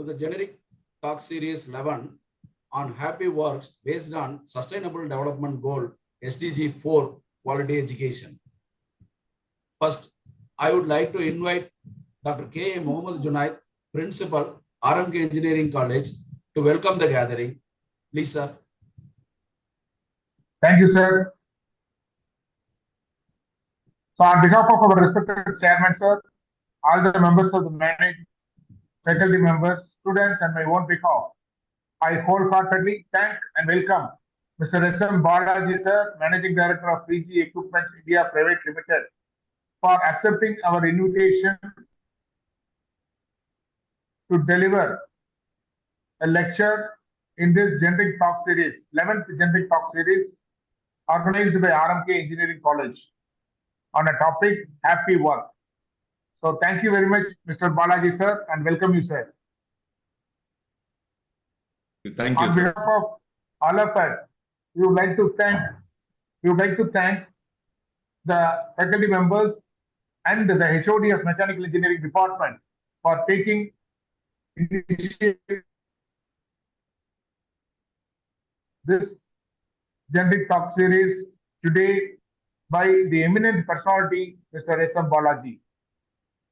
to the generic talk series 11 on happy works based on Sustainable Development Goal SDG-4 quality education. First, I would like to invite Dr. K. A. Mohammad Junaid, Principal, RMK Engineering College, to welcome the gathering. Please, sir. Thank you, sir. So, on behalf of our respected chairman, sir, all the members of the management, faculty members, students, and my own behalf, I wholeheartedly thank and welcome Mr. S.M. Balaji, sir, Managing Director of PG Equipments India Private Limited, for accepting our invitation to deliver a lecture in this generic talk series, 11th generic talk series, organized by RMK Engineering College on a topic, happy work. So thank you very much, Mr. Balaji, sir, and welcome you, sir. Thank you, on sir. behalf of all of us, we would like to thank the faculty members and the HOD of Mechanical Engineering Department for taking initiative this generic talk series today by the eminent personality, Mr. S.M. Balaji.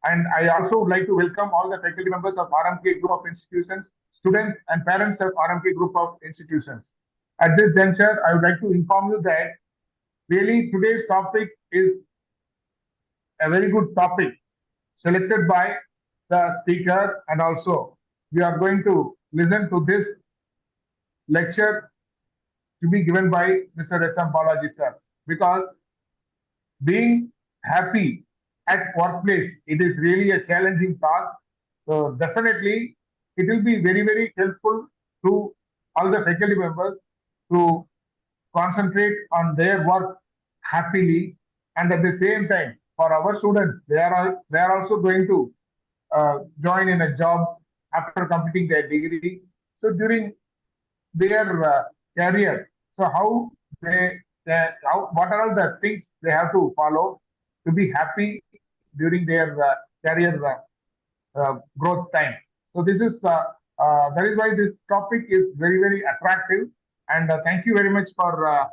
And I also would like to welcome all the faculty members of RMK Group of Institutions, students and parents of RMK Group of Institutions. At this juncture, I would like to inform you that really today's topic is a very good topic selected by the speaker, and also we are going to listen to this lecture to be given by Mr. S.M. Balaji, sir, because being happy at workplace, it is really a challenging task. So definitely it will be very, very helpful to all the faculty members to concentrate on their work happily, and at the same time for our students, they are also going to join in a job after completing their degree. So during their career, so how what are all the things they have to follow to be happy during their career growth time. So this is that is why this topic is very, very attractive, and thank you very much for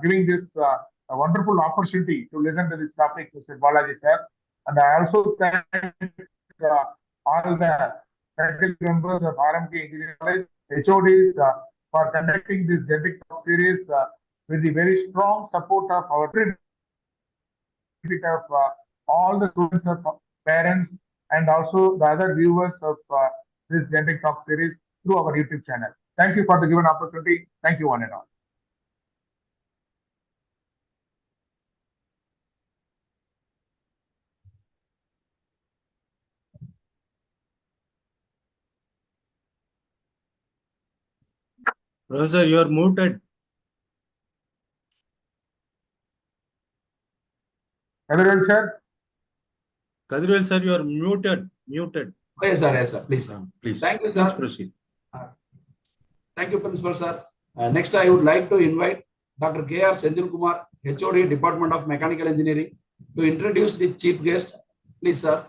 giving this a wonderful opportunity to listen to this topic, Mr. Balaji, sir. And I also thank all the faculty members of RMK Engineering College, HODs, for conducting this generic talk series with the very strong support of our all the students, of parents, and also the other viewers of this generic talk series through our YouTube channel. Thank you for the given opportunity. Thank you, one and all. Professor, you are muted. Everyone, sir? Kadirvel, sir, you are muted. Muted. Yes, sir. Yes, sir. Please. Please. Thank you, sir. Please proceed. Thank you, Principal, sir. Next, I would like to invite Dr. K.R. Senthil Kumar, HOD, Department of Mechanical Engineering, to introduce the chief guest. Please, sir.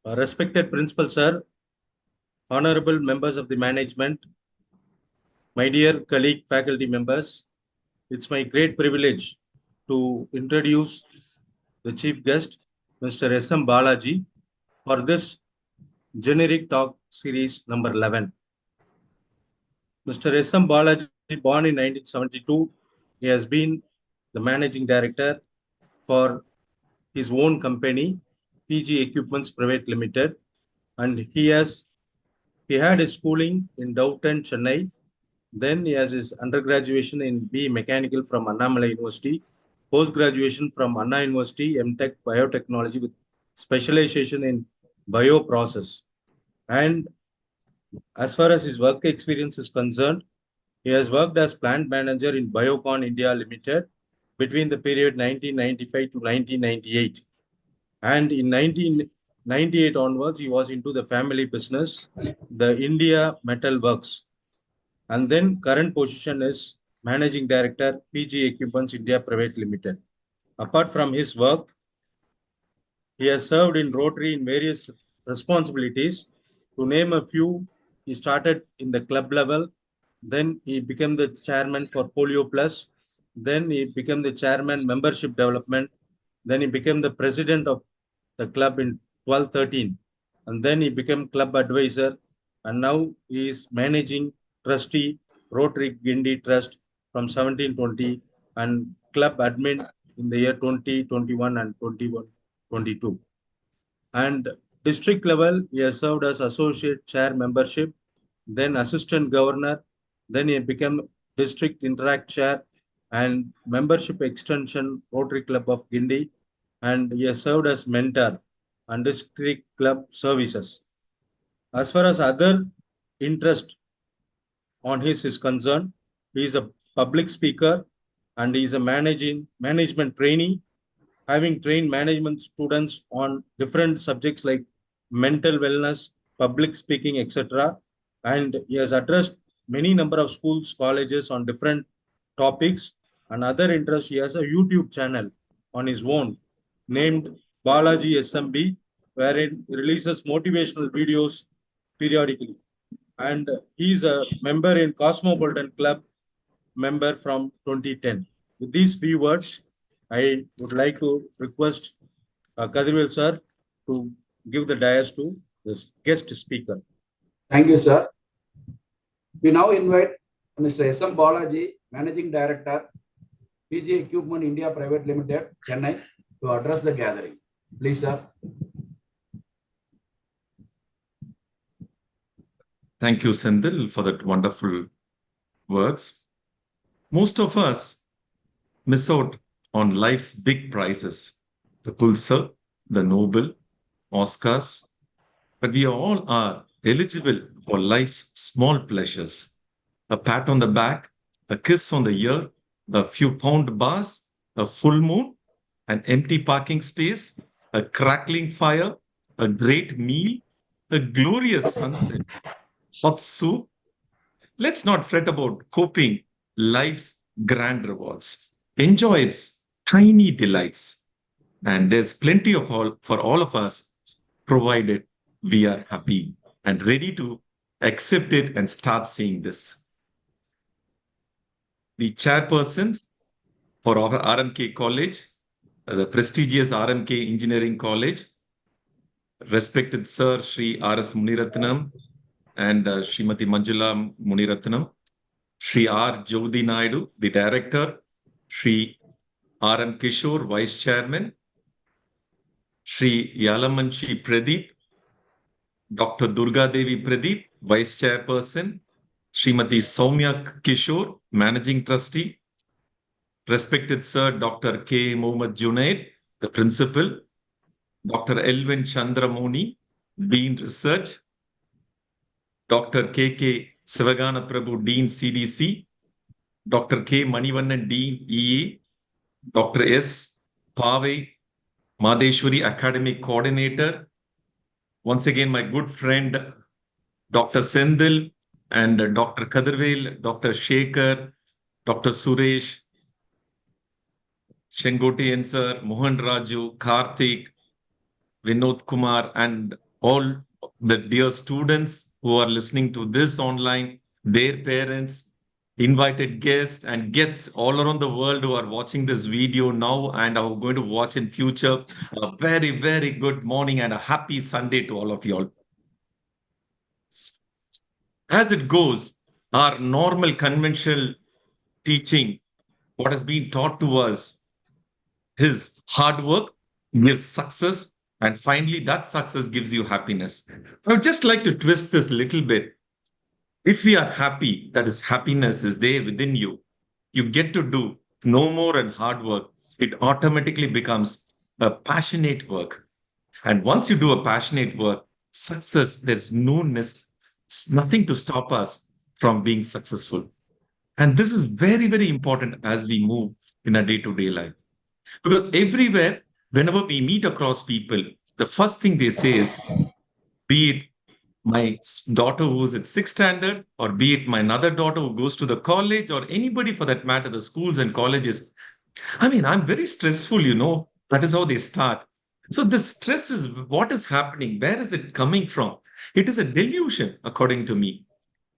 Respected Principal, sir, honorable members of the management, my dear colleague faculty members, it's my great privilege to introduce the chief guest, Mr. S.M. Balaji, for this generic talk series number 11. Mr. S.M. Balaji, born in 1972, he has been the managing director for his own company, PG Equipments Private Limited, and he had his schooling in Downtown, Chennai. Then he has his undergraduation in B Mechanical from Annamalai University, post-graduation from Anna University, MTech Biotechnology with specialization in bioprocess. And as far as his work experience is concerned, he has worked as plant manager in Biocon India Limited between the period 1995 to 1998. And in 1998 onwards, he was into the family business, the India Metal Works. And then current position is Managing Director, PG Equipments India Private Limited. Apart from his work, he has served in Rotary in various responsibilities To name a few, he started in the club level, then he became the chairman for Polio Plus, then he became the chairman membership development, then he became the president of the club in 1213, and then he became club advisor, and now he is managing trustee Rotary Guindy Trust from 1720 and club admin in the year 2021 and 21-22. And district level, he has served as associate chair membership, then assistant governor, then he became district interact chair and membership extension Rotary Club of Guindy, and he has served as mentor and district club services. As far as other interest on his is concerned, he is a public speaker and he is a management trainee, having trained management students on different subjects like mental wellness, public speaking, etc. And he has addressed many number of schools, colleges on different topics and other interests. He has a YouTube channel on his own named Balaji SMB, wherein he releases motivational videos periodically. And he is a member in Cosmopolitan Club, member from 2010. With these few words, I would like to request Kadirvel sir to give the dais to this guest speaker. Thank you, sir. We now invite Mr. S.M. Balaji, Managing Director, PG Equipment India Private Limited, Chennai, to address the gathering. Please, sir. Thank you, Sendil, for that wonderful words. Most of us miss out on life's big prizes, the Pulsar, the Nobel, Oscars, but we all are eligible for life's small pleasures. A pat on the back, a kiss on the ear, a few pound bars, a full moon, an empty parking space, a crackling fire, a great meal, a glorious sunset, hot soup. Let's not fret about coping life's grand rewards. Enjoy its tiny delights. And there's plenty of all for all of us, provided we are happy and ready to accept it and start seeing this. The chairpersons for our RMK College, the prestigious RMK Engineering College, respected Sir Shri R.S. Muniratnam and Srimati Manjula Muniratnam, Shri R. Jodi Naidu, the Director, Shri R.M. Kishore, Vice Chairman, Shri Yalamanchi Pradeep, Dr. Durga Devi Pradeep, Vice Chairperson, Srimati Soumya Kishore, Managing Trustee, respected Sir Dr. K. Mohammad Junaid, the Principal, Dr. Elvin Chandramoni, Dean Research, Dr. K. K. Sivagana Prabhu, Dean CDC, Dr. K. Manivannan, Dean EA, Dr. S. Pave Madeshwari, Academic Coordinator. Once again, my good friend, Dr. Sendil and Dr. Kadirvel, Dr. Shekhar, Dr. Suresh, Shengotian Sir, Mohan Raju, Karthik, Vinod Kumar, and all the dear students who are listening to this online, their parents, invited guests and guests all around the world who are watching this video now and are going to watch in future. A very, very good morning and a happy Sunday to all of you all. As it goes, our normal conventional teaching, what has been taught to us is hard work gives success, and finally that success gives you happiness. I would just like to twist this a little bit. If we are happy, that is, happiness is there within you, you get to do no more and hard work. It automatically becomes a passionate work. And once you do a passionate work, success, there's nothing to stop us from being successful. And this is very, very important as we move in a day-to-day life. Because everywhere, whenever we meet across people, the first thing they say is, be it my daughter who's at 6th standard, or be it my another daughter who goes to the college, or anybody for that matter, the schools and colleges. I mean, I'm very stressful, That is how they start. So the stress is what is happening. Where is it coming from? It is a delusion, according to me.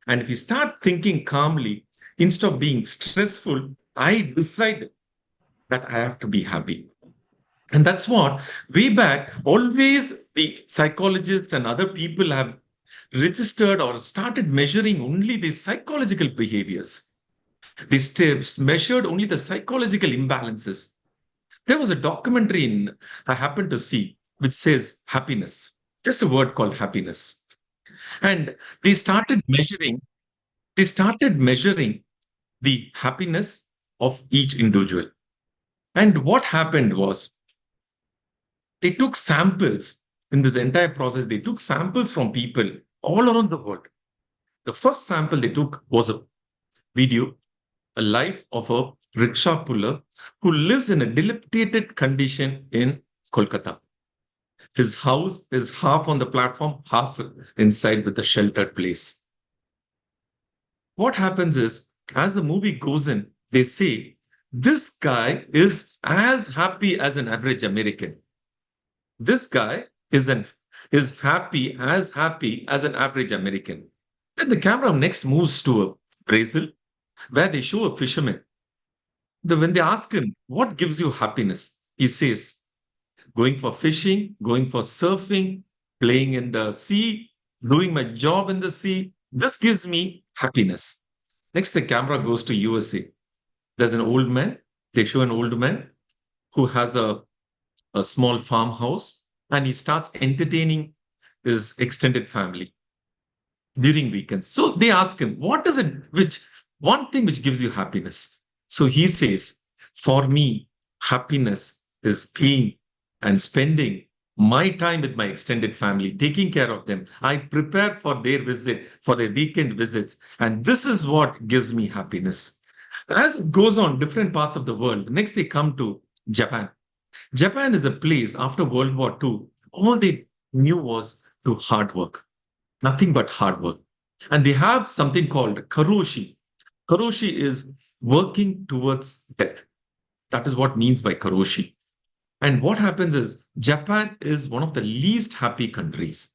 And if you start thinking calmly, instead of being stressful, I decide that I have to be happy. And that's what way back, always the psychologists and other people have registered or started measuring only the psychological behaviors. They measured only the psychological imbalances. There was a documentary I happened to see which says happiness, just a word called happiness. And they started measuring, they started measuring the happiness of each individual. And what happened was they took samples in this entire process. They took samples from people all around the world. The first sample they took was a video, a life of a rickshaw puller who lives in a dilapidated condition in Kolkata. His house is half on the platform, half inside with a sheltered place. What happens is, as the movie goes in, they say, this guy is as happy as an average American. This guy is happy as an average American. Then the camera next moves to Brazil, where they show a fisherman. When they ask him, what gives you happiness? He says, going for fishing, going for surfing, playing in the sea, doing my job in the sea. This gives me happiness. Next, the camera goes to USA. There's an old man. They show an old man who has a small farmhouse, and he starts entertaining his extended family during weekends. So they ask him, what is it, one thing which gives you happiness? So he says, for me, happiness is being and spending my time with my extended family, taking care of them. I prepare for their visit, for their weekend visits. And this is what gives me happiness. As it goes on different parts of the world, next they come to Japan. Japan is a place after World War II, all they knew was to hard work, nothing but hard work. And they have something called karoshi. Karoshi is working towards death. That is what means by karoshi. And what happens is Japan is one of the least happy countries,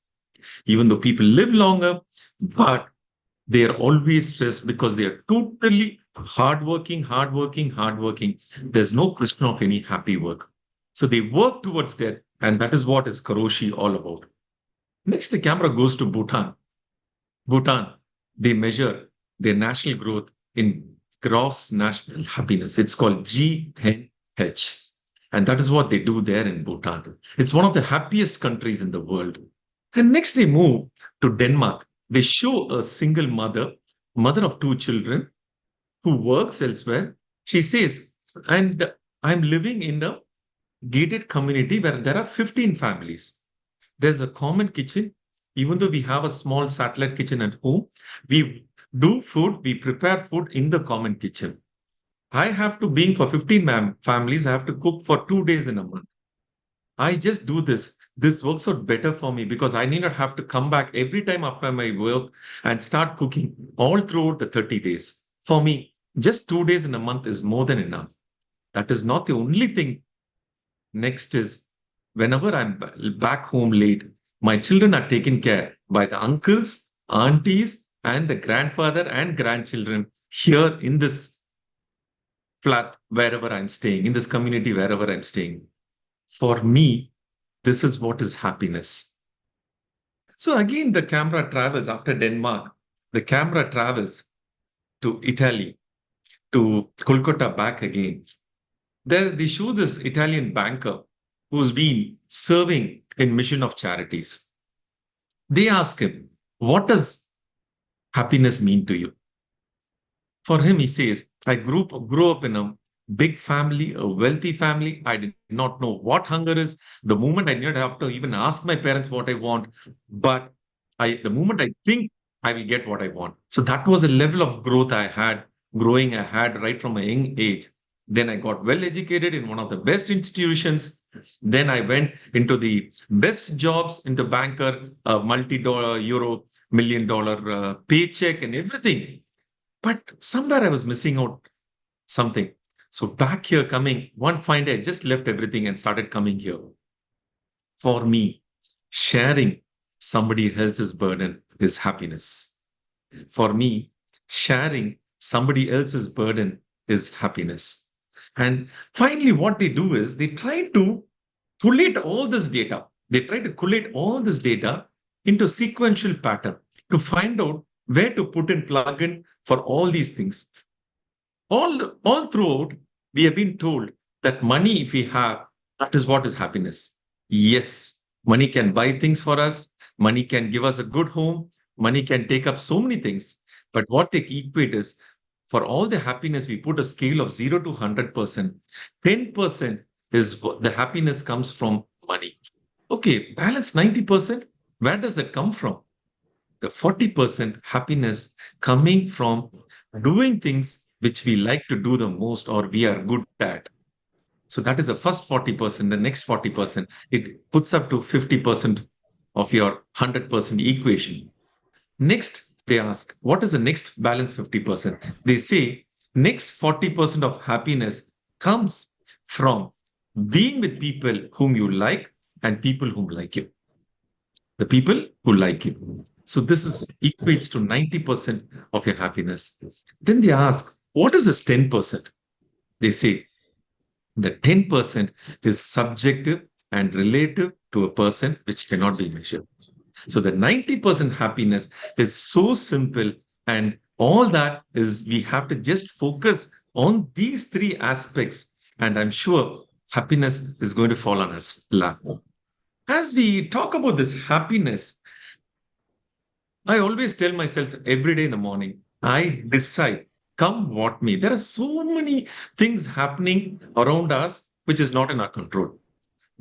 even though people live longer, but they are always stressed because they are totally hardworking. There's no question of any happy work. So they work towards death, and that is what is karoshi all about. Next, the camera goes to Bhutan. Bhutan, they measure their national growth in gross national happiness. It's called GNH. And that is what they do there in Bhutan. It's one of the happiest countries in the world. And next they move to Denmark. They show a single mother of two children who works elsewhere. She says, and I'm living in a gated community where there are 15 families. There's a common kitchen. Even though we have a small satellite kitchen at home, we do food, we prepare food in the common kitchen. I have to, being for 15 families, I have to cook for 2 days in a month. I just do this. This works out better for me because I need not have to come back every time after my work and start cooking all throughout the 30 days. For me, just 2 days in a month is more than enough. That is not the only thing. Next is, whenever I'm back home late, my children are taken care by the uncles, aunties, and the grandfather and grandchildren here in this flat, wherever I'm staying, in this community, wherever I'm staying. For me, this is what is happiness. So again, the camera travels after Denmark. The camera travels to Italy, to Kolkata back again. There they show this Italian banker who's been serving in mission of charities. They ask him, what does happiness mean to you? For him, he says, I grew up in a big family, a wealthy family. I did not know what hunger is. The moment I did not have to even ask my parents what I want, but the moment I think I will get what I want. So that was a level of growth I had right from a young age. Then I got well educated in one of the best institutions. Then I went into the best jobs, into banker, multi-dollar, euro, $1 million paycheck and everything. But somewhere I was missing out something. So back here coming, one fine day, I just left everything and started coming here. For me, sharing somebody else's burden is happiness. For me, sharing somebody else's burden is happiness. And finally, what they do is they try to collate all this data. They try to collate all this data into sequential pattern to find out where to put in plug-in for all these things. All throughout, we have been told that money, if we have, that is what is happiness. Yes, money can buy things for us. Money can give us a good home. Money can take up so many things. But what they equate is for all the happiness, we put a scale of 0 to 100%. 10% is the happiness comes from money. Okay, balance 90%. Where does that come from? The 40% happiness coming from doing things which we like to do the most or we are good at. So that is the first 40%. The next 40%, it puts up to 50% of your 100% equation. Next, they ask, what is the next balance 50%? They say, next 40% of happiness comes from being with people whom you like and people whom like you. The people who like you. So this is equates to 90% of your happiness. Then they ask, what is this 10%? They say the 10% is subjective and relative to a person which cannot be measured. So the 90% happiness is so simple, and all that is we have to just focus on these three aspects, and I'm sure happiness is going to fall on us lap. As we talk about this happiness, I always tell myself every day in the morning, I decide, come what may. There are so many things happening around us which is not in our control.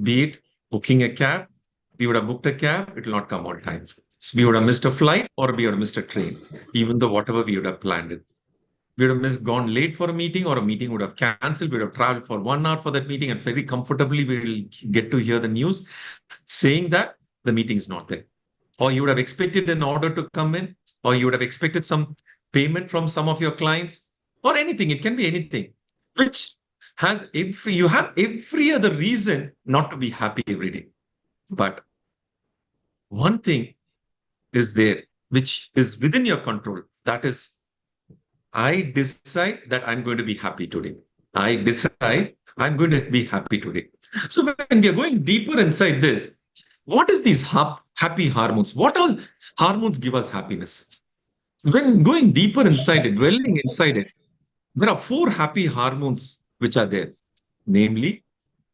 Be it booking a cab, we would have booked a cab, it will not come on time. So we would have missed a flight or we would have missed a train, even though whatever we would have planned it. We would have gone late for a meeting or a meeting would have cancelled. We would have traveled for 1 hour for that meeting and very comfortably we will get to hear the news saying that the meeting is not there. Or you would have expected an order to come in, or you would have expected some payment from some of your clients, or anything. It can be anything, which has you have every other reason not to be happy every day. But one thing is there, which is within your control. That is, I decide that I'm going to be happy today. I decide I'm going to be happy today. So when we are going deeper inside this, what is these happy hormones? What all hormones give us happiness? When going deeper inside it, dwelling inside it, there are 4 happy hormones which are there, namely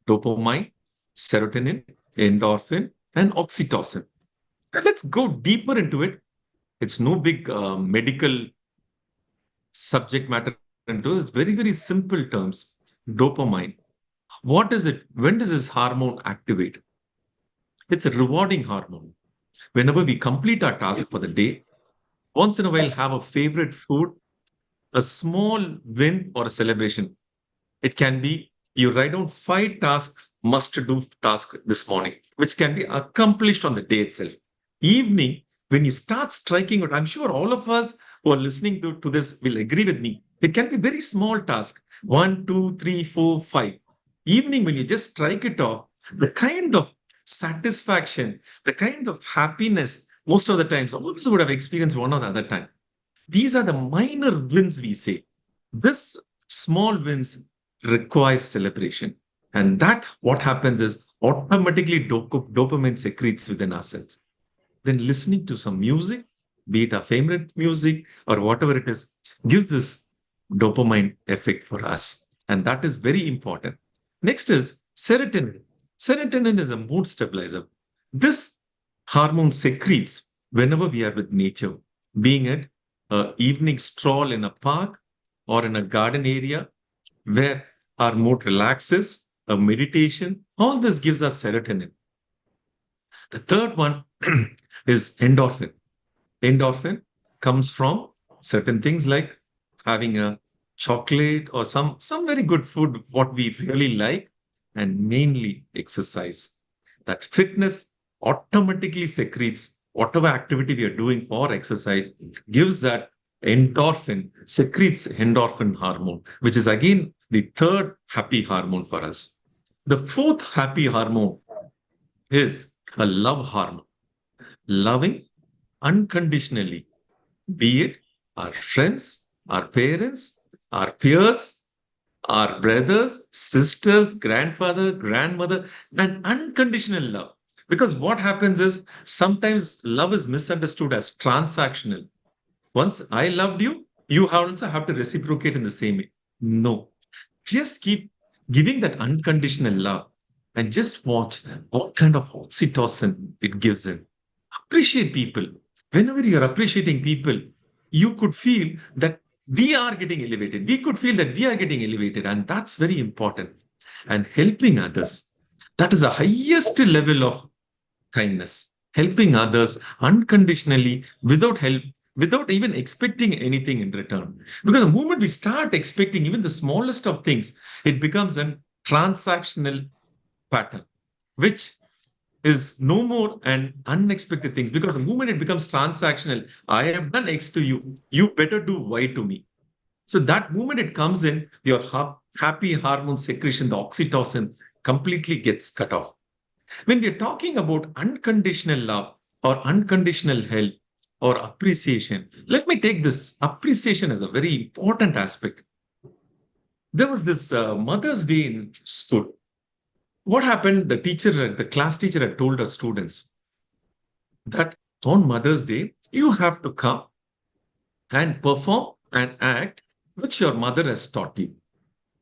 dopamine, serotonin, endorphin, and oxytocin. And let's go deeper into it. It's no big medical subject matter into it. It's very, very simple terms. Dopamine. What is it? When does this hormone activate? It's a rewarding hormone. Whenever we complete our task for the day, once in a while have a favorite food, a small win or a celebration. It can be you write down 5 tasks, must do task this morning, which can be accomplished on the day itself. Evening, when you start striking it, I'm sure all of us who are listening to this will agree with me. It can be very small task, 1, 2, 3, 4, 5. Evening, when you just strike it off, the kind of satisfaction, the kind of happiness, most of the times, all of us would have experienced one or the other time. These are the minor wins we say. This small wins requires celebration. And that what happens is automatically dopamine secretes within ourselves. Then listening to some music, be it our favorite music or whatever it is, gives this dopamine effect for us. And that is very important. Next is serotonin. Serotonin is a mood stabilizer. This hormone secretes whenever we are with nature, being it an evening stroll in a park or in a garden area where our mood relaxes, a meditation, all this gives us serotonin. The third one is endorphin. Endorphin comes from certain things like having a chocolate or some very good food, what we really like, and mainly exercise. That fitness automatically secretes whatever activity we are doing for exercise, gives that endorphin, secretes endorphin hormone, which is again the third happy hormone for us. The fourth happy hormone is a love hormone. loving unconditionally, be it our friends, our parents, our peers, our brothers, sisters, grandfather, grandmother, and unconditional love. Because what happens is sometimes love is misunderstood as transactional. Once I loved you, you also have to reciprocate in the same way. No, just keep giving that unconditional love and just watch what kind of oxytocin it gives in. Appreciate people. Whenever you're appreciating people, you could feel that we are getting elevated. We could feel that we are getting elevated, and that's very important. And helping others, that is the highest level of kindness. Helping others unconditionally without help, without even expecting anything in return. Because the moment we start expecting even the smallest of things, it becomes a transactional pattern, which is no more an unexpected things, because the moment it becomes transactional, I have done X to you, you better do Y to me. So that moment it comes in, your happy hormone secretion, the oxytocin, completely gets cut off. When we're talking about unconditional love or unconditional help or appreciation, let me take this appreciation as a very important aspect. There was this Mother's Day in school. What happened? The class teacher had told her students that on Mother's Day, you have to come and perform and act which your mother has taught you.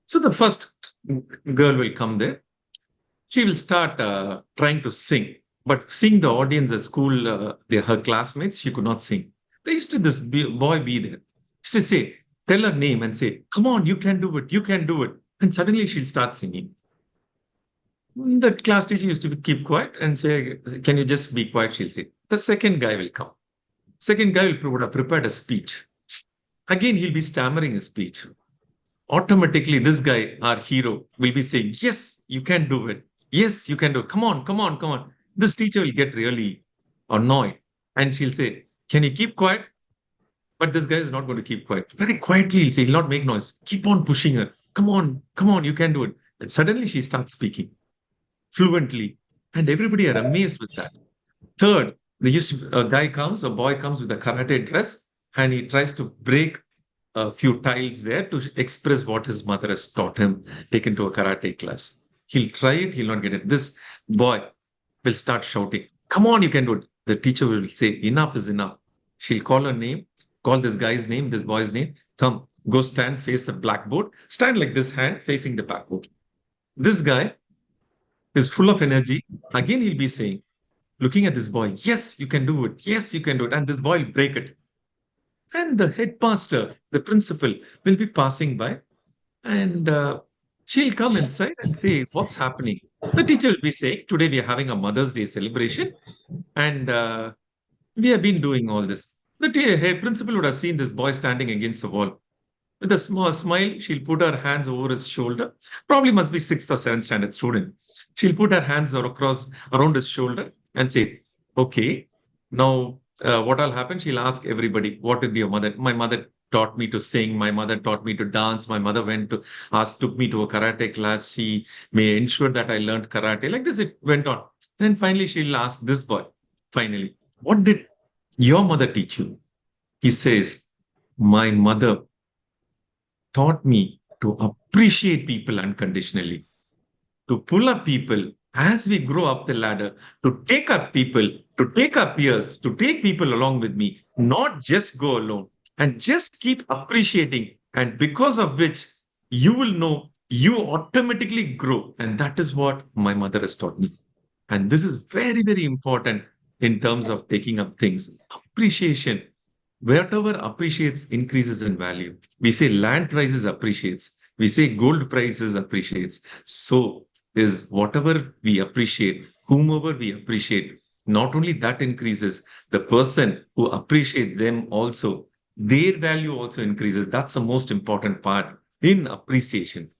So the first girl will come there. She will start trying to sing, but seeing the audience at school, her classmates, she could not sing. There used to this boy be there. She say, tell her name and say, come on, you can do it, you can do it. And suddenly she'll start singing. The class teacher used to keep quiet and say, can you just be quiet? She'll say. The second guy will come. Second guy would have prepared a speech. Again, he'll be stammering his speech. Automatically, this guy, our hero, will be saying, yes, you can do it. Yes, you can do it. Come on, come on, come on. This teacher will get really annoyed. And she'll say, can you keep quiet? But this guy is not going to keep quiet. Very quietly, he'll say, he'll not make noise. Keep on pushing her. Come on, you can do it. And suddenly she starts speaking fluently. And everybody are amazed with that. Third, a boy comes with a karate dress, and he tries to break a few tiles there to express what his mother has taught him, taken to a karate class. He'll try it, he'll not get it. This boy will start shouting, come on, you can do it. The teacher will say, enough is enough. She'll call her name, call this guy's name, this boy's name. Come, go stand, face the blackboard. Stand like this, hand facing the blackboard. This guy is full of energy. Again, he'll be saying, looking at this boy, yes, you can do it. Yes, you can do it. And this boy will break it. And the headmaster, the principal, will be passing by, and she'll come inside and say, what's happening? The teacher will be saying, today we are having a Mother's Day celebration, and we have been doing all this. The head principal would have seen this boy standing against the wall. With a small smile, she'll put her hands over his shoulder. Probably must be 6th or 7th standard student. She'll put her hands around his shoulder and say, okay, now what will happen? She'll ask everybody, what did your mother? My mother taught me to sing. My mother taught me to dance. My mother took me to a karate class. She may ensure that I learned karate. Like this, it went on. Then finally, she'll ask this boy, finally, what did your mother teach you? He says, my mother taught me to appreciate people unconditionally, to pull up people as we grow up the ladder, to take up people, to take up peers, to take people along with me, not just go alone, and just keep appreciating. And because of which you will know you automatically grow. And that is what my mother has taught me. And this is very, very important in terms of taking up things. Appreciation. Whatever appreciates increases in value. We say land prices appreciates. We say gold prices appreciates. So is whatever we appreciate, whomever we appreciate, not only that increases, the person who appreciates them also, their value also increases. That's the most important part in appreciation.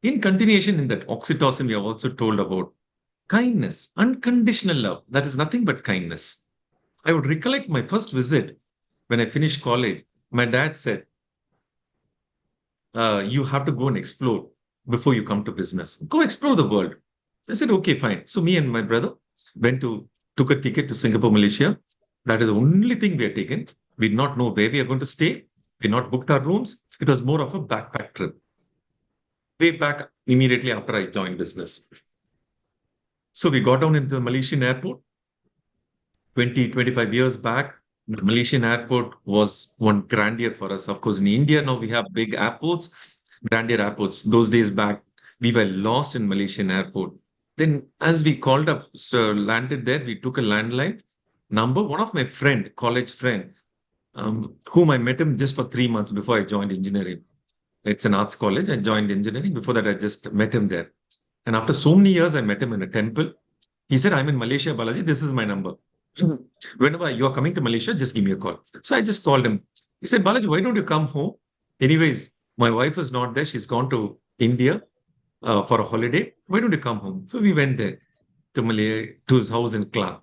In continuation, in that oxytocin, we are also told about kindness, unconditional love. That is nothing but kindness. I would recollect my first visit when I finished college. My dad said, you have to go and explore before you come to business. Go explore the world. I said, okay, fine. So me and my brother went to took a ticket to Singapore, Malaysia. That is the only thing we had taken. We did not know where we are going to stay. We not booked our rooms. It was more of a backpack trip. Way back immediately after I joined business. So we got down into the Malaysian airport. 20, 25 years back, the Malaysian airport was one grandeur for us. Of course, in India, now we have big airports, grandeur airports. Those days back, we were lost in Malaysian airport. Then as we called up, so landed there, we took a landline number. One of my friend, college friend, whom I met him just for 3 months before I joined engineering. It's an arts college. I joined engineering. Before that, I just met him there. And after so many years, I met him in a temple. He said, I'm in Malaysia, Balaji. This is my number. Whenever you are coming to Malaysia, just give me a call. So I just called him. He said, Balaji, why don't you come home? Anyways, my wife is not there. She's gone to India for a holiday. Why don't you come home? So we went there to Malay, to his house in Klang.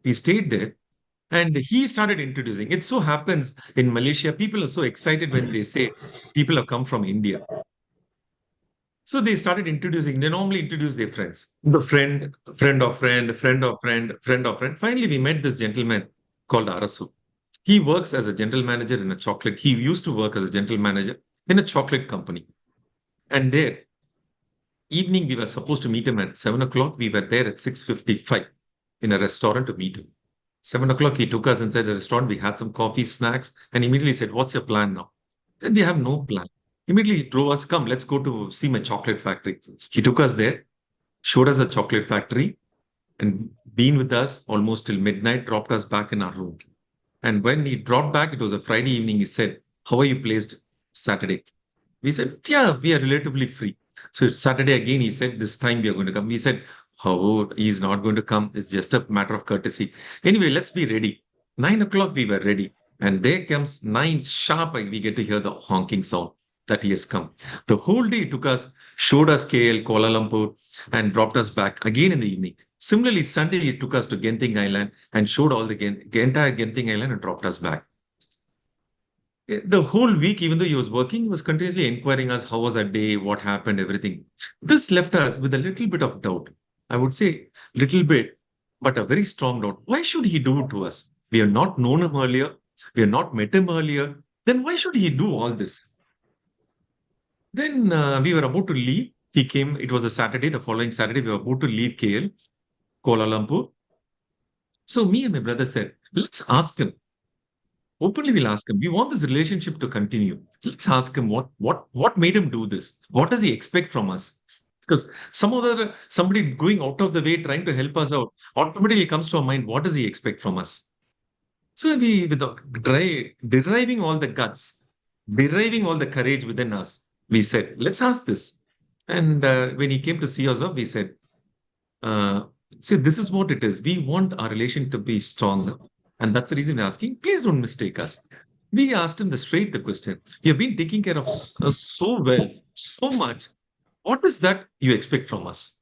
We stayed there. And he started introducing. It so happens in Malaysia, people are so excited when they say people have come from India. So they started introducing. They normally introduce their friends. The friend, friend of friend, friend of friend, friend of friend. Finally, we met this gentleman called Arasu. He works as a general manager in a chocolate. He used to work as a general manager in a chocolate company. And there, evening, we were supposed to meet him at 7 o'clock. We were there at 6:55 in a restaurant to meet him. 7 o'clock, he took us inside the restaurant. We had some coffee, snacks, and immediately said, what's your plan now? Then we have no plan. Immediately he drove us, come, let's go to see my chocolate factory. He took us there, showed us a chocolate factory, and been with us almost till midnight, dropped us back in our room. And when he dropped back, it was a Friday evening, he said, how are you placed Saturday? We said, yeah, we are relatively free. So Saturday again, he said, this time we are going to come. We said, how he's not going to come. It's just a matter of courtesy. Anyway, let's be ready. 9 o'clock, we were ready. And there comes 9 sharp. We get to hear the honking sound that he has come. The whole day it took us, showed us KL, Kuala Lumpur, and dropped us back again in the evening. Similarly, Sunday, he took us to Genting Island and showed all the entire Genting Island and dropped us back. The whole week, even though he was working, he was continuously inquiring us, how was our day, what happened, everything. This left us with a little bit of doubt. I would say little bit, but a very strong doubt. Why should he do it to us? We have not known him earlier. We have not met him earlier. Then why should he do all this? Then we were about to leave. He came, it was a Saturday, the following Saturday, we were about to leave KL, Kuala Lumpur. So me and my brother said, let's ask him. Openly, we'll ask him. We want this relationship to continue. Let's ask him what made him do this? What does he expect from us? Because somebody going out of the way trying to help us out, automatically comes to our mind, what does he expect from us? So we, deriving all the guts, deriving all the courage within us, we said, let's ask this. And when he came to see us off, we said, see, this is what it is. We want our relation to be stronger. And that's the reason we're asking. Please don't mistake us. We asked him the question. You have been taking care of us so well, so much. What is that you expect from us?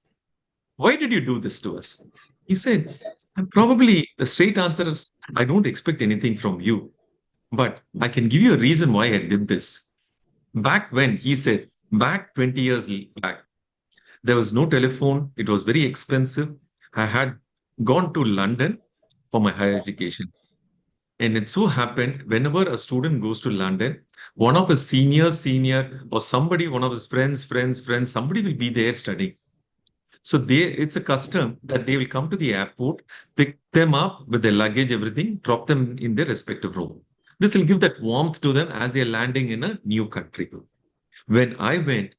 Why did you do this to us? He said, and probably the straight answer is, I don't expect anything from you, but I can give you a reason why I did this. Back when, he said, back 20 years back, there was no telephone. It was very expensive. I had gone to London for my higher education. And it so happened, whenever a student goes to London, one of his senior, or somebody, one of his friends, somebody will be there studying. So it's a custom that they will come to the airport, pick them up with their luggage, everything, drop them in their respective room. This will give that warmth to them as they're landing in a new country. When I went,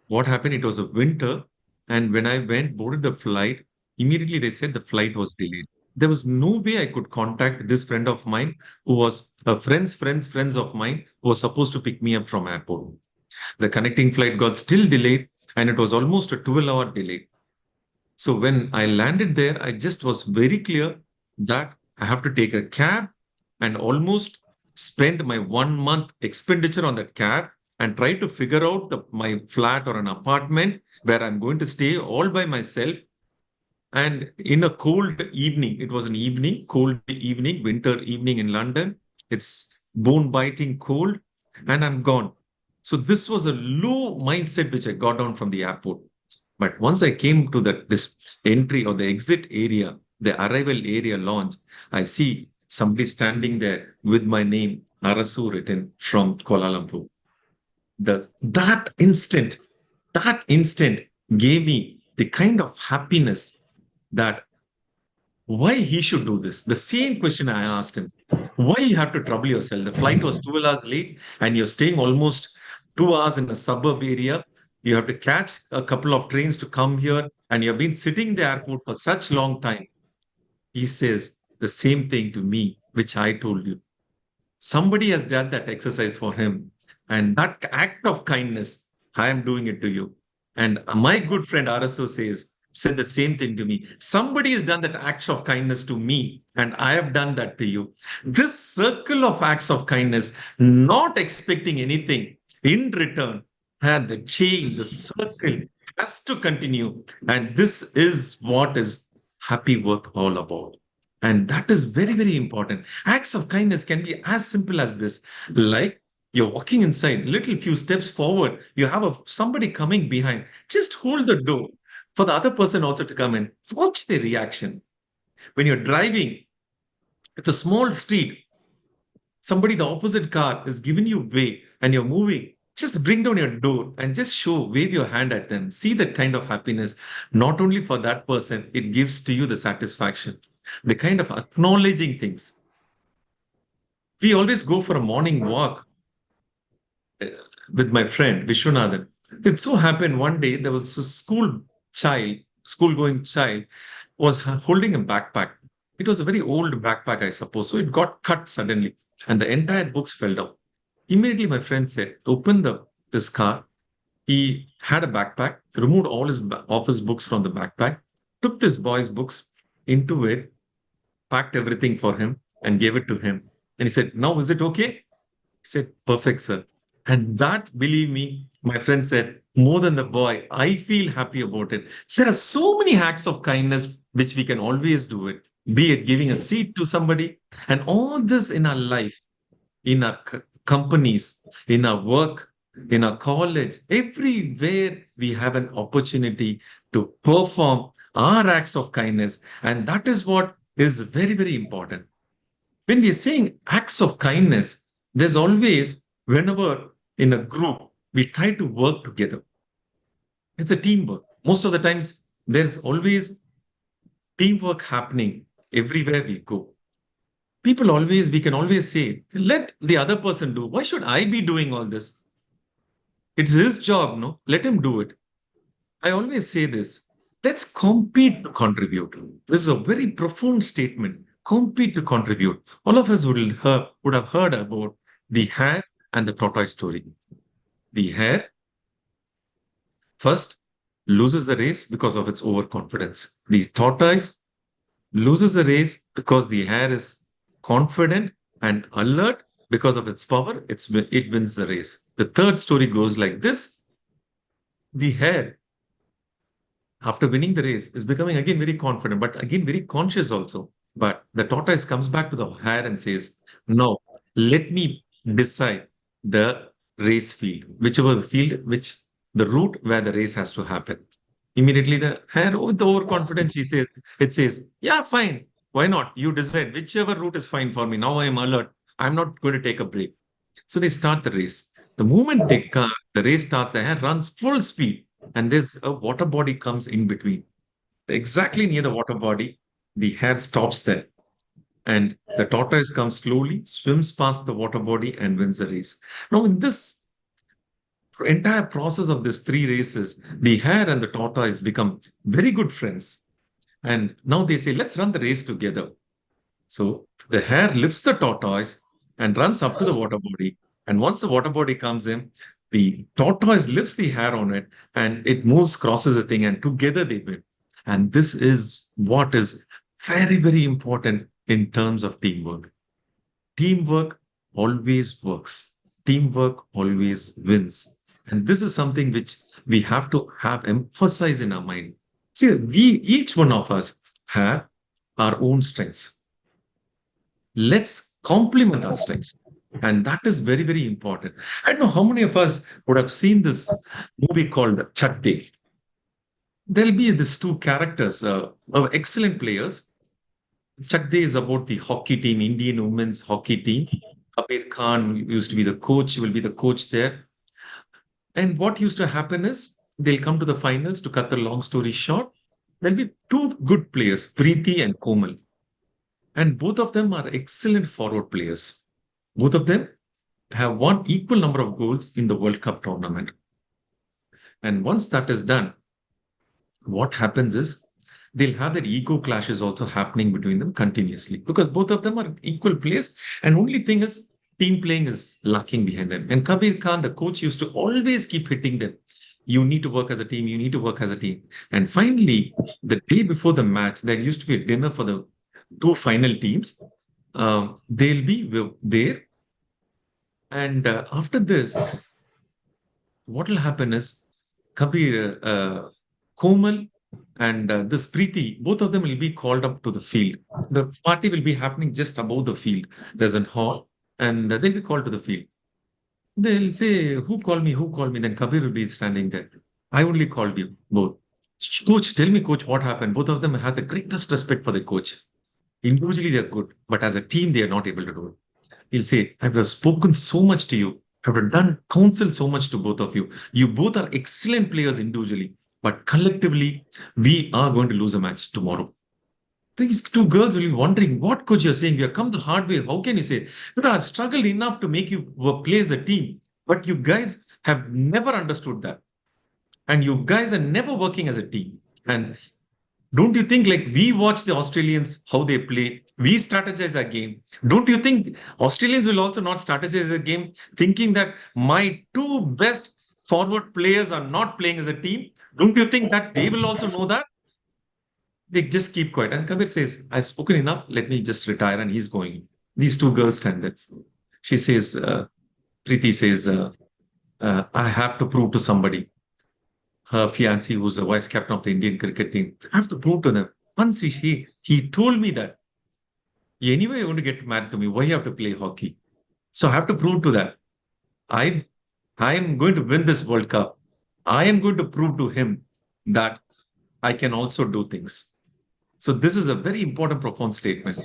what happened? It was a winter. And when I boarded the flight, immediately they said the flight was delayed. There was no way I could contact this friend of mine who was a friends of mine who was supposed to pick me up from airport. The connecting flight got still delayed and it was almost a 12-hour delay. So when I landed there, I just was very clear that I have to take a cab and almost spend my 1 month expenditure on that cab and try to figure out my flat or an apartment where I'm going to stay all by myself. And in a cold evening, it was an evening, cold evening, winter evening in London. It's bone-biting cold, and I'm gone. So this was a low mindset which I got down from the airport. But once I came to this entry or the exit area, the arrival area launch, I see somebody standing there with my name, Arasu, written from Kuala Lumpur. That instant gave me the kind of happiness that why he should do this. The same question I asked him. Why you have to trouble yourself? The flight was 12 hours late and you're staying almost 2 hours in a suburb area. You have to catch a couple of trains to come here and you've been sitting in the airport for such long time. He says the same thing to me, which I told you. Somebody has done that exercise for him. And that act of kindness, I am doing it to you. And my good friend RSO said the same thing to me. Somebody has done that act of kindness to me, and I have done that to you. This circle of acts of kindness, not expecting anything in return, and the chain, the circle has to continue. And this is what is happy work all about. And that is very, very important. Acts of kindness can be as simple as this. Like you're walking inside, little few steps forward, you have somebody coming behind. Just hold the door for the other person also to come in. Watch the reaction. When you're driving, it's a small street. Somebody, the opposite car is giving you way and you're moving. Just bring down your door and just wave your hand at them. See that kind of happiness. Not only for that person, it gives to you the satisfaction, the kind of acknowledging things. We always go for a morning walk with my friend Vishwanathan. It so happened one day there was a school-going child was holding a backpack. It was a very old backpack, I suppose. So it got cut suddenly and the entire books fell down. Immediately my friend said, open this car. He had a backpack, removed all his office books from the backpack, took this boy's books into it, packed everything for him and gave it to him. And he said, now is it okay? He said, perfect, sir. And that, believe me, my friend said, more than the boy, I feel happy about it. There are so many acts of kindness which we can always do it, be it giving a seat to somebody. And all this in our life, in our companies, in our work, in our college, everywhere we have an opportunity to perform our acts of kindness. And that is what is very, very important. When we are saying acts of kindness, there's always, whenever in a group, we try to work together. It's a teamwork. Most of the times, there's always teamwork happening everywhere we go. We can always say, let the other person do. Why should I be doing all this? It's his job, no? Let him do it. I always say this. Let's compete to contribute. This is a very profound statement. Compete to contribute. All of us would have heard about the hare and the tortoise story. The hare first loses the race because of its overconfidence. The tortoise loses the race because the hare is confident and alert. Because of its power, it wins the race. The third story goes like this. The hare, after winning the race, is becoming again very confident, but again very conscious also. But the tortoise comes back to the hare and says, no, let me decide the race field, whichever the field, the route where the race has to happen. Immediately the hare, with the overconfidence, it says, yeah, fine. Why not? You decide whichever route is fine for me. Now I am alert. I'm not going to take a break. So they start the race. The moment the race starts, the hare runs full speed and there's a water body comes in between. Exactly near the water body, the hare stops there. And the tortoise comes slowly, swims past the water body and wins the race. Now in this entire process of these three races, the hare and the tortoise become very good friends. And now they say, let's run the race together. So the hare lifts the tortoise and runs up to the water body. And once the water body comes in, the tortoise lifts the hare on it and it moves, crosses the thing, and together they win. And this is what is very, very important in terms of teamwork. Teamwork always works. Teamwork always wins. And this is something which we have to have emphasized in our mind. See, each one of us have our own strengths. Let's complement our strengths. And that is very, very important. I don't know how many of us would have seen this movie called Chak De. There'll be these two characters, excellent players. Chak Day is about the hockey team, Indian women's hockey team. Kabir Khan used to be the coach, will be the coach there. And what used to happen is they'll come to the finals. To cut the long story short, there'll be two good players, Preeti and Komal. And both of them are excellent forward players. Both of them have won equal number of goals in the World Cup tournament. And once that is done, what happens is they'll have their ego clashes also happening between them continuously because both of them are equal players. And only thing is, team playing is lacking behind them. And Kabir Khan, the coach, used to always keep hitting them. You need to work as a team. You need to work as a team. And finally, the day before the match, there used to be a dinner for the two final teams. They'll be there. And after this, what will happen is Kabir, Komal, and this Preeti, both of them will be called up to the field. The party will be happening just above the field. There's a hall, and they'll be called to the field. They'll say, "Who called me? Who called me?" Then Kabir will be standing there. I only called you both. Coach, tell me, coach, what happened? Both of them have the greatest respect for the coach. Individually, they're good, but as a team, they are not able to do it. He'll say, I've spoken so much to you. I've done counsel so much to both of you. You both are excellent players individually, but collectively, we are going to lose a match tomorrow. These two girls will be wondering, what coach you're saying? We have come the hard way. How can you say? But I've struggled enough to make you play as a team. But you guys have never understood that. And you guys are never working as a team. And don't you think like we watch the Australians, how they play, we strategize our game. Don't you think Australians will also not strategize a game thinking that my two best forward players are not playing as a team? Don't you think that they will also know that? They just keep quiet. And Kabir says, I've spoken enough. Let me just retire. And he's going. These two girls stand there. She says, Preeti says, I have to prove to somebody. Her fiancé, who's the vice captain of the Indian cricket team, I have to prove to them. Once he told me that, anyway, you want to get married to me, why you have to play hockey? So I have to prove to that. I am going to win this World Cup. I am going to prove to him that I can also do things. So this is a very important, profound statement.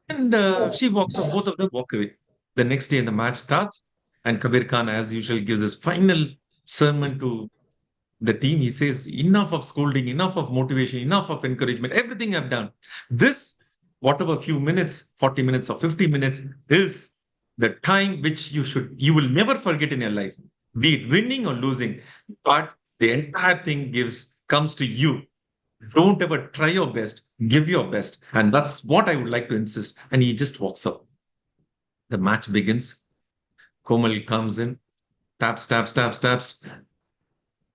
And she walks up, both of them walk away. The next day, the match starts, and Kabir Khan, as usual, gives his final sermon to the team. He says, enough of scolding, enough of motivation, enough of encouragement, everything I've done. This, whatever few minutes, 40 minutes or 50 minutes, is the time which you will never forget in your life, be it winning or losing. But the entire thing comes to you. Don't ever try your best, give your best. And that's what I would like to insist. And he just walks up. The match begins. Komal comes in, taps, taps, taps, taps.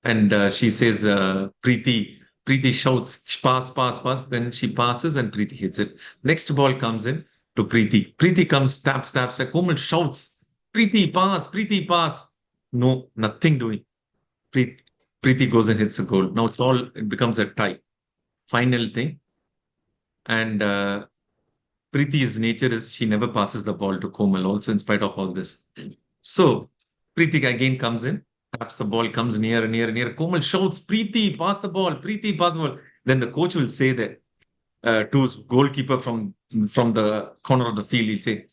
And she says, Preeti shouts, pass, pass, pass. Then she passes and Preeti hits it. Next ball comes in to Preeti. Preeti comes, taps, taps. Komal shouts, Preeti, pass. No, nothing doing. Preeti goes and hits a goal. Now it becomes a tie. Final thing. And Preeti's nature is she never passes the ball to Komal, also in spite of all this. So Preeti again comes in, taps the ball, comes near and near and near. Komal shouts, Preeti, pass the ball, Preeti, pass the ball. Then the coach will say that to his goalkeeper from the corner of the field, he'll say,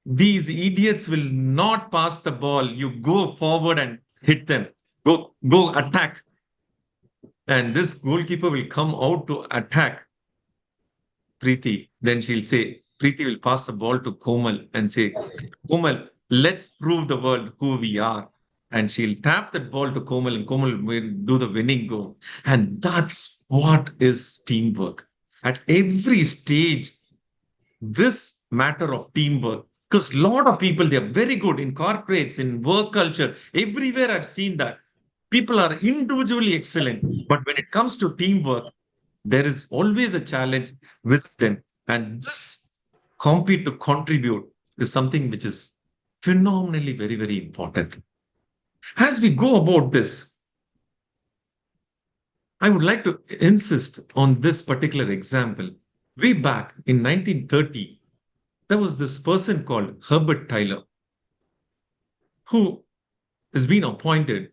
these idiots will not pass the ball. You go forward and hit them. Go attack. And this goalkeeper will come out to attack Preeti. Then she'll say, Preeti will pass the ball to Komal and say, Komal, let's prove the world who we are. And she'll tap that ball to Komal and Komal will do the winning goal. And that's what is teamwork. At every stage, this matter of teamwork, because a lot of people, they're very good in corporates, in work culture, everywhere I've seen that. People are individually excellent, but when it comes to teamwork, there is always a challenge with them. And this compete to contribute is something which is phenomenally very, very important. As we go about this, I would like to insist on this particular example. Way back in 1930, there was this person called Herbert Tyler, who has been appointed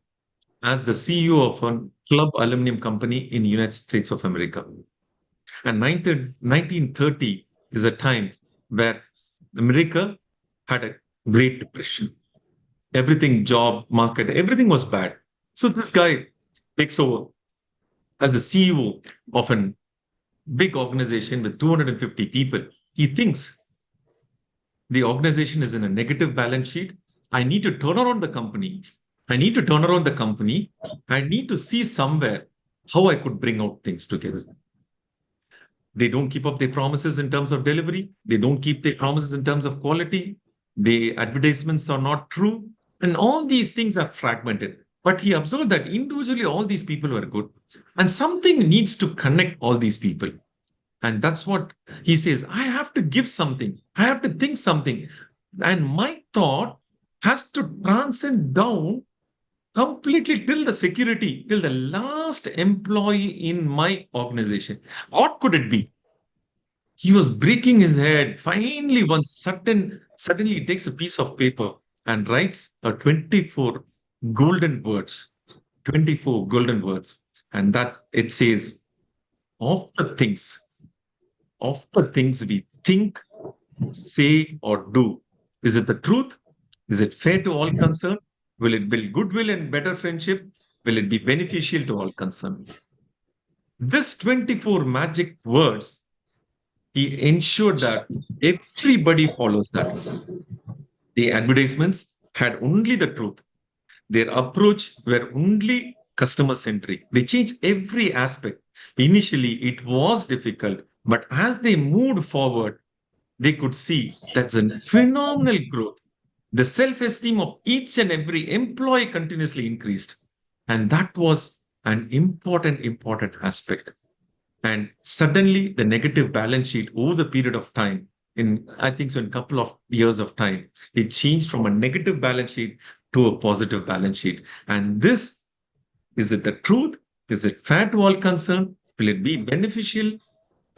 as the CEO of a club aluminum company in the United States of America. And 1930, is a time where America had a great depression. Everything, job, market, everything was bad. So this guy takes over as a CEO of a big organization with 250 people. He thinks the organization is in a negative balance sheet. I need to turn around the company. I need to turn around the company. I need to see somewhere how I could bring out things together. They don't keep up their promises in terms of delivery. They don't keep their promises in terms of quality. The advertisements are not true. And all these things are fragmented. But he observed that individually, all these people were good. And something needs to connect all these people. And that's what he says. I have to give something. I have to think something. And my thought has to transcend down completely till the security, till the last employee in my organization. What could it be? He was breaking his head. Finally, suddenly he takes a piece of paper and writes a 24 golden words. 24 golden words. And that it says, of the things, we think, say, or do, is it the truth? Is it fair to all concerned? Will it build goodwill and better friendship? Will it be beneficial to all concerned? This 24 magic words, he ensured that everybody follows that. The advertisements had only the truth. Their approach were only customer centric. They changed every aspect. Initially, it was difficult, but as they moved forward, they could see that's a phenomenal growth. The self-esteem of each and every employee continuously increased. And that was an important aspect. And suddenly the negative balance sheet over the period of time, I think so in a couple of years of time, it changed from a negative balance sheet to a positive balance sheet. And this, is it the truth? Is it fair to all concerned? Will it be beneficial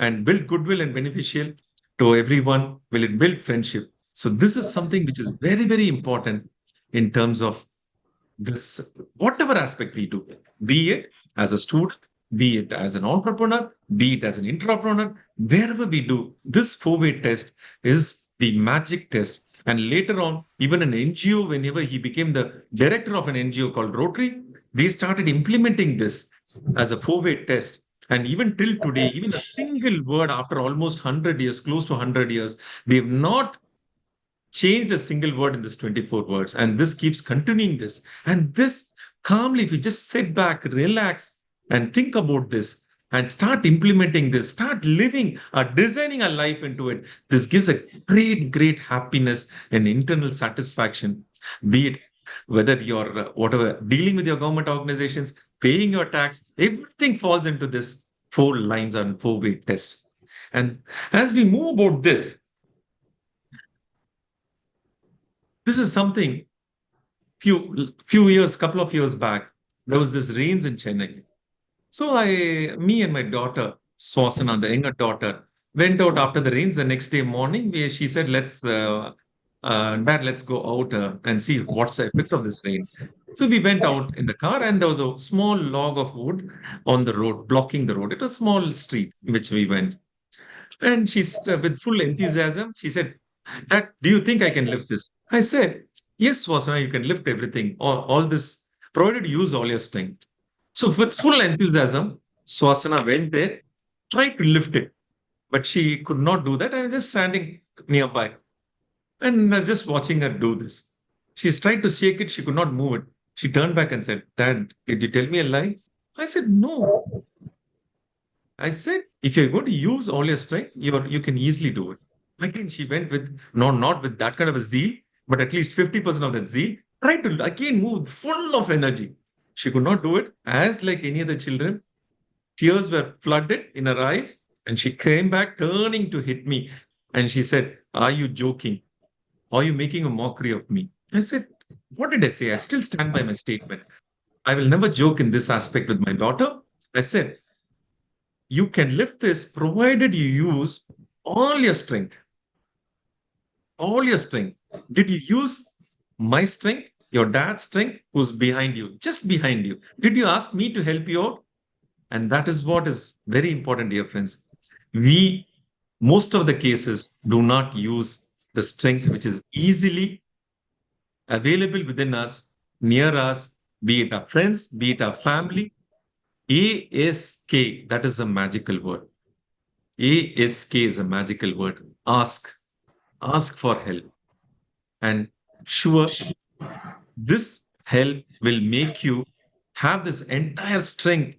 and build goodwill and beneficial to everyone? Will it build friendship? So this is something which is very important in terms of this, whatever aspect we do, be it as a student, be it as an entrepreneur, be it as an intrapreneur, wherever we do, this four-way test is the magic test. And later on, even an NGO, whenever he became the director of an NGO called Rotary, they started implementing this as a four-way test. And even till today, even a single word after almost 100 years, close to 100 years, they have not changed a single word in this 24 words. And this keeps continuing this. And this calmly, if you just sit back, relax, and think about this, and start implementing this, start living or designing a life into it, this gives a great happiness and internal satisfaction, be it whether you're whatever dealing with your government organizations, paying your tax, everything falls into this 4 lines and 4-way test. And as we move about this is something couple of years back, there was this rains in Chennai. So me and my daughter, Swasana, the younger daughter, went out after the rains the next day morning. She said, Dad, let's go out and see what's the effect of this rain. So we went out in the car and there was a small log of wood on the road, blocking the road. It was a small street in which we went. And she's with full enthusiasm, she said, Dad, do you think I can lift this? I said, yes, Swasana, you can lift everything, all this, provided you use all your strength. So with full enthusiasm, Swasana went there, tried to lift it, but she could not do that. I was just standing nearby and I was just watching her do this. She's tried to shake it, she could not move it. She turned back and said, Dad, did you tell me a lie? I said, no. I said, if you're going to use all your strength, you can easily do it. Again, she went with, not with that kind of a zeal, but at least 50% of that zeal, tried to again move full of energy. She could not do it. As like any other children, tears were flooded in her eyes, and she came back turning to hit me. And she said, are you joking? Are you making a mockery of me? I said, what did I say? I still stand by my statement. I will never joke in this aspect with my daughter. I said, you can lift this provided you use all your strength. All your strength. Did you use my strength, your dad's strength, who's behind you, just behind you? Did you ask me to help you out? And that is what is very important, dear friends. We most of the cases do not use the strength which is easily available within us, near us, be it our friends, be it our family. ASK, that is a magical word. ASK is a magical word. Ask. Ask for help. And sure, this help will make you have this entire strength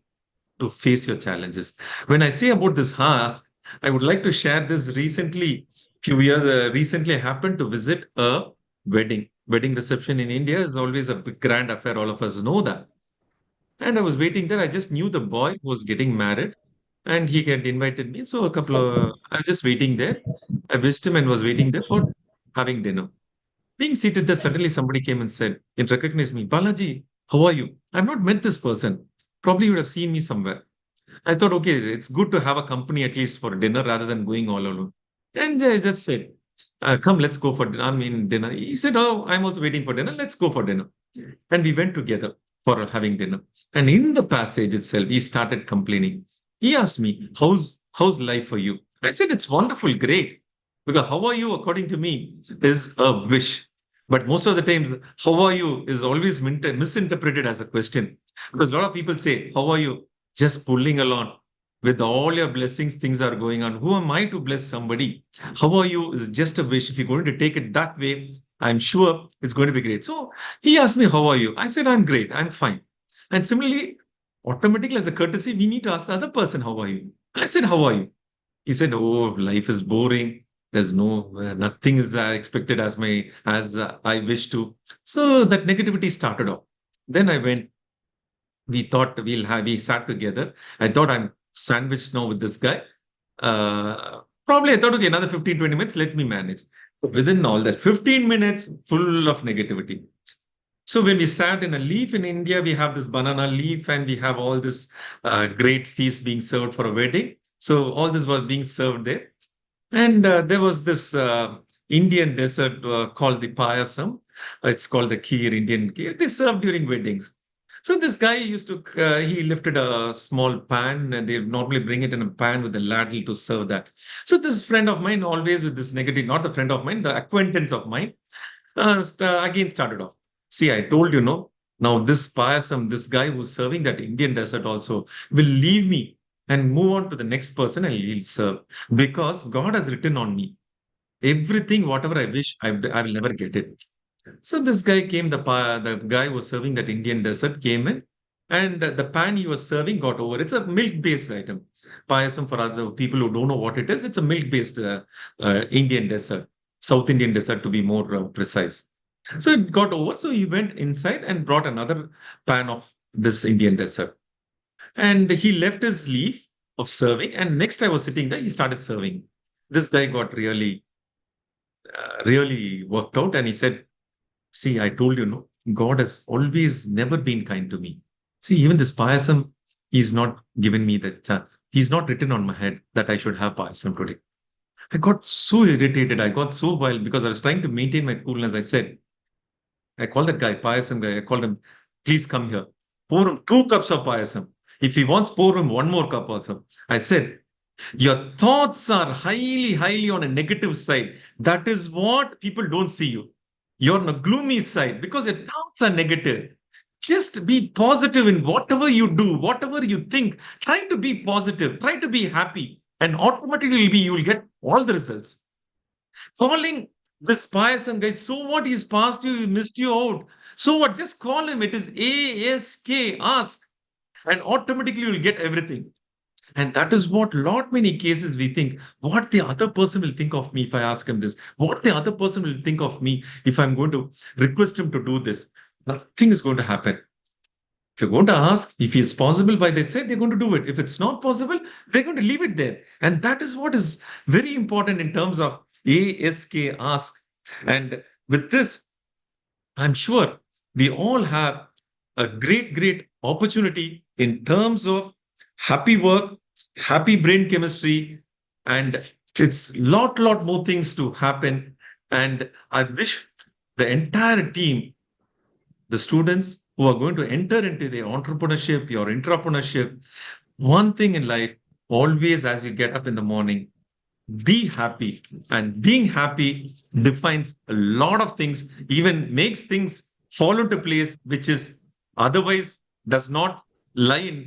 to face your challenges. When I say about this ask, I would like to share this recently. Few years recently, I happened to visit a wedding. Wedding reception in India is always a big grand affair. All of us know that. And I was waiting there. I just knew the boy was getting married, and he had invited me. So I was just waiting there. I wished him and was waiting there for having dinner. Being seated there, suddenly somebody came and said, it recognized me, Balaji, how are you? I've not met this person. Probably you would have seen me somewhere. I thought, okay, it's good to have a company at least for dinner rather than going all alone. And I just said, come, let's go for dinner. I mean, dinner. He said, oh, I'm also waiting for dinner. Let's go for dinner. And we went together for having dinner. And in the passage itself, he started complaining. He asked me, how's life for you? I said, it's wonderful, great. Because how are you, according to me, is a wish. But most of the times, how are you is always misinterpreted as a question. Because a lot of people say, how are you? Just pulling along. With all your blessings, things are going on. Who am I to bless somebody? How are you is just a wish. If you're going to take it that way, I'm sure it's going to be great. So he asked me, how are you? I said, I'm great. I'm fine. And similarly, automatically as a courtesy, we need to ask the other person, how are you? I said, how are you? He said, oh, life is boring. There's nothing is expected as I wish to. So that negativity started off. Then I went, we sat together. I thought I'm sandwiched now with this guy. Probably I thought, okay, another 15, 20 minutes, let me manage. But within all that 15 minutes, full of negativity. So when we sat in a leaf in India, we have this banana leaf and we have all this great feast being served for a wedding. So all this was being served there. And there was this Indian dessert called the payasam. It's called the kheer, Indian kheer. They serve during weddings. So this guy he lifted a small pan and they normally bring it in a pan with a ladle to serve that. So this friend of mine, always with this negative, not the friend of mine, the acquaintance of mine, again started off. See, I told you, no, now this payasam, this guy who's serving that Indian dessert also will leave me and move on to the next person and he'll serve because God has written on me. Everything, whatever I wish, I will never get it. So this guy came, the guy who was serving that Indian dessert came in and the pan he was serving got over. It's a milk-based item. Payasam for other people who don't know what it is, it's a milk-based Indian dessert, South Indian dessert to be more precise. So it got over. So he went inside and brought another pan of this Indian dessert. And he left his leaf of serving. And next I was sitting there, he started serving. This guy got really worked out. And he said, see, I told you, no, God has always never been kind to me. See, even this payasam, he's not given me that, he's not written on my head that I should have payasam today. I got so irritated. I got so wild because I was trying to maintain my coolness. I called that guy, payasam guy. I called him, please come here. Pour him 2 cups of payasam. If he wants, pour him 1 more cup also. I said, your thoughts are highly, highly on a negative side. That is what people don't see you. You're on a gloomy side because your thoughts are negative. Just be positive in whatever you do, whatever you think. Try to be positive. Try to be happy. And automatically you will get all the results. Calling this payasam guy, so what? He's passed you, he missed you out. So what? Just call him. It is ASK, ask. And automatically you'll get everything. And that is what lot many cases we think, what the other person will think of me if I ask him this, what the other person will think of me if I'm going to request him to do this. Nothing is going to happen. If you're going to ask, if it's possible by they say, they're going to do it. If it's not possible, they're going to leave it there. And that is what is very important in terms of ASK, ask. And with this, I'm sure we all have a great opportunity in terms of happy work, happy brain chemistry, and it's lot more things to happen. And I wish the entire team, the students who are going to enter into the entrepreneurship, your intrapreneurship, one thing in life, always as you get up in the morning, be happy. And being happy defines a lot of things, even makes things fall into place, which is otherwise does not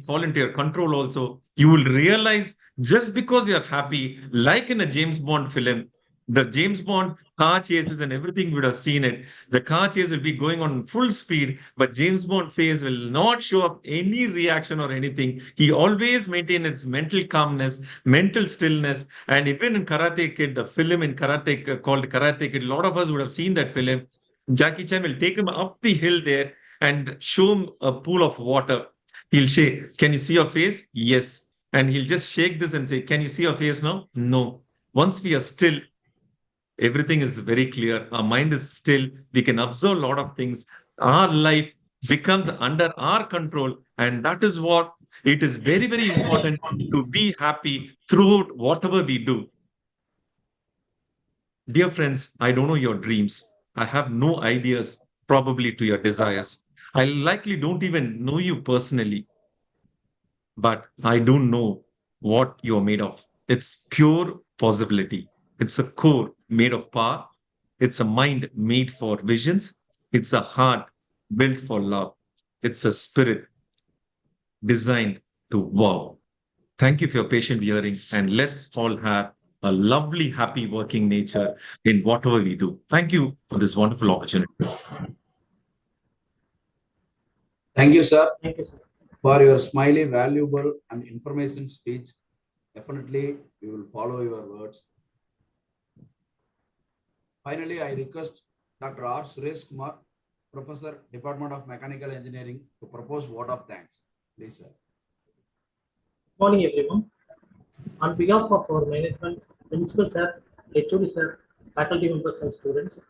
fall into your control also. You will realize just because you're happy, like in a James Bond film, the James Bond car chases and everything, we would have seen it. The car chase will be going on full speed, but James Bond face will not show up any reaction or anything. He always maintains its mental calmness, mental stillness. And even in Karate Kid, the film in Karate called Karate Kid, a lot of us would have seen that film. Jackie Chan will take him up the hill there and show him a pool of water. He'll say, "Can you see your face?" Yes. And he'll just shake this and say, "Can you see your face now?" No. Once we are still, everything is very clear. Our mind is still. We can observe a lot of things. Our life becomes under our control. And that is what it is very, very important to be happy throughout whatever we do. Dear friends, I don't know your dreams. I have no ideas, probably to your desires. I likely don't even know you personally, but I do know what you're made of. It's pure possibility. It's a core made of power. It's a mind made for visions. It's a heart built for love. It's a spirit designed to wow. Thank you for your patient hearing, and let's all have a lovely, happy working nature in whatever we do. Thank you for this wonderful opportunity. Thank you, sir, Thank you, sir. for your smiley, valuable, and information speech. Definitely, we will follow your words. Finally, I request Dr. R. Suresh Kumar, Professor, Department of Mechanical Engineering, to propose vote of thanks. Please, sir. Morning, everyone. On behalf of our management, principal sir, HOD sir, faculty members, and students,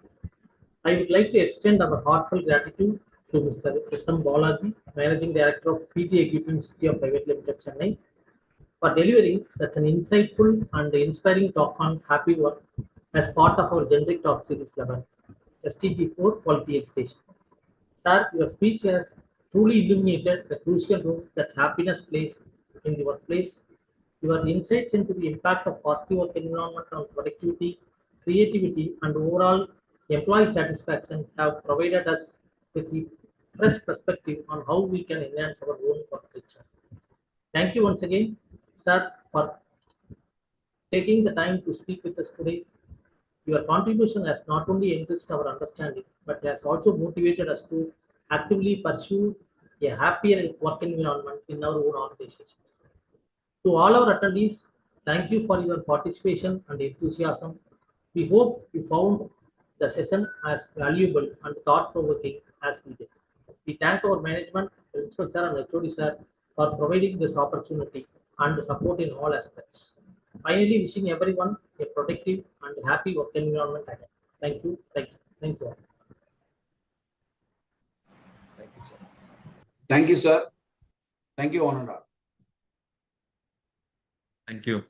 I would like to extend our heartfelt gratitude to Mr. S.M. Balaji, Managing Director of PG Equipment City of Private Limited, Chennai, for delivering such an insightful and inspiring talk on happy work as part of our generic talk series 11, SDG-4 Quality Education. Sir, your speech has truly illuminated the crucial role that happiness plays in the workplace. Your insights into the impact of positive work environment on productivity, creativity, and overall employee satisfaction have provided us with the fresh perspective on how we can enhance our own work cultures. Thank you once again, sir, for taking the time to speak with us today. Your contribution has not only enriched our understanding, but has also motivated us to actively pursue a happier work environment in our own organizations. To all our attendees, thank you for your participation and enthusiasm. We hope you found the session as valuable and thought-provoking as we did. We thank our management, Principal Sir and HOD Sir for providing this opportunity and support in all aspects. Finally, wishing everyone a productive and happy work environment ahead. Thank you. Thank you. Thank you all. Thank you, sir. Thank you, Honorable. Thank you.